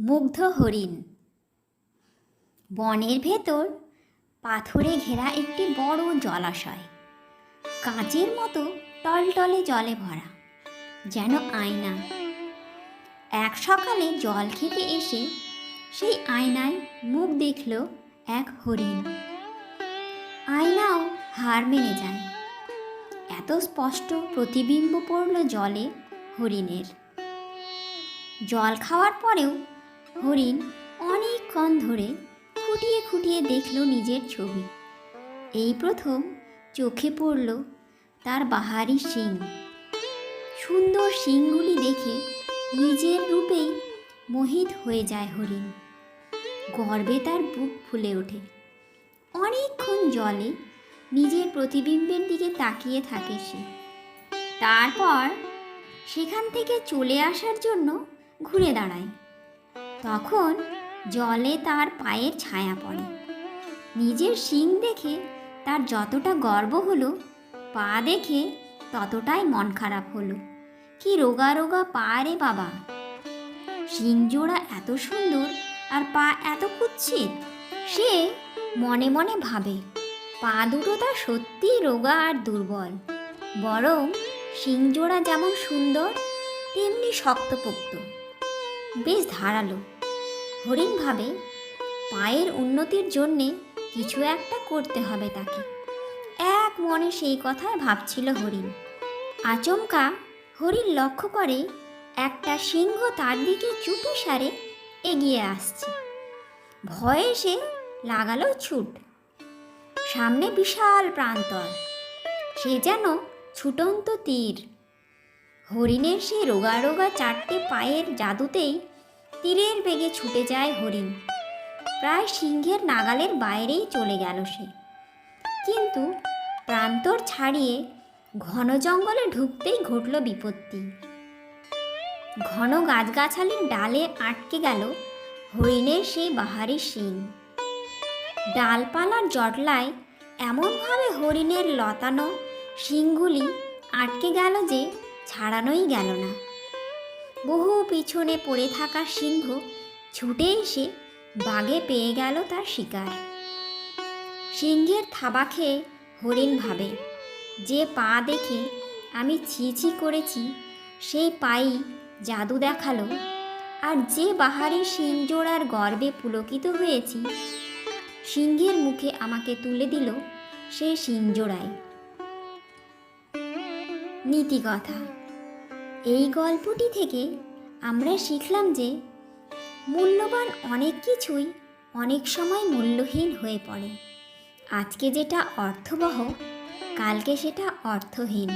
মুগ্ধ হরিণ। বনের ভেতর পাথরে ঘেরা একটি বড় জলাশয়, কাঁচের মতো টলটলে জলে ভরা, যেন আয়না। এক সকালে জল খেতে এসে সেই আয়নায় মুখ দেখল এক হরিণ। আয়নাও হার মেনে যায়, এত স্পষ্ট প্রতিবিম্ব পড়ল জলে হরিণের। জল খাওয়ার পরেও হরিণ অনেকক্ষণ ধরে খুঁটিয়ে খুঁটিয়ে দেখল নিজের ছবি। এই প্রথম চোখে পড়ল তার বাহারি শিং। সুন্দর শিংগুলি দেখে নিজের রূপেই মোহিত হয়ে যায় হরিণ। গর্বে তার বুক ফুলে ওঠে। অনেকক্ষণ জলে নিজের প্রতিবিম্বের দিকে তাকিয়ে থাকে সে। তারপর সেখান থেকে চলে আসার জন্য ঘুরে দাঁড়ায়। তখন জলে তার পায়ের ছায়া পড়ে। নিজের শিং দেখে তার যতটা গর্ব হলো, পা দেখে ততটাই মন খারাপ হলো। কি রোগা রোগা পা রে বাবা! শিং জোড়া এত সুন্দর আর পা এত কুৎসিত। সে মনে মনে ভাবে, পা দুটো তার সত্যিই রোগা আর দুর্বল। বরং শিং জোড়া যেমন সুন্দর, তেমনি শক্তপোক্ত, বেশ ধারালো। হরিণ ভাবে, পায়ের উন্নতির জন্যে কিছু একটা করতে হবে তাকে। এক মনে সেই কথাই ভাবছিল হরিণ। আচমকা হরিণ লক্ষ্য করে একটা সিংহ তার দিকে চুপিসারে এগিয়ে আসছে। ভয়ে সে লাগালো ছুট। সামনে বিশাল প্রান্তর, সে যেন ছুটন্ত তীর। হরিণের সেই রোগা রোগা চারটে পায়ের জাদুতেই তীরের বেগে ছুটে যায় হরিণ। প্রায় সিংহের নাগালের বাইরেই চলে গেল সে। কিন্তু প্রান্তর ছাড়িয়ে ঘন জঙ্গলে ঢুকতেই ঘটল বিপত্তি। ঘন গাছগাছালির ডালে আটকে গেল হরিণের সেই বাহারি শিং। ডালপালার জটলায় এমনভাবে হরিণের লতানো শিংগুলি আটকে গেল যে ছাড়ানোই গেল না। বহু পিছনে পড়ে থাকা সিংহ ছুটে এসে বাগে পেয়ে গেল তার শিকার। সিংহের থাবা খেয়ে হরিণ ভাবে, যে পা দেখে আমি ছি ছি করেছি সেই পাই জাদু দেখালো, আর যে বাহারি শিং জোড়ার গর্বে পুলকিত হয়েছি সিংহের মুখে আমাকে তুলে দিল সেই শিং জোড়ায়। নীতিকথা। এই গল্পটি থেকে আমরা শিখলাম যে মূল্যবান অনেক কিছুই অনেক সময় মূল্যহীন হয়ে পড়ে। আজকে যেটা অর্থবহ, কালকে সেটা অর্থহীন।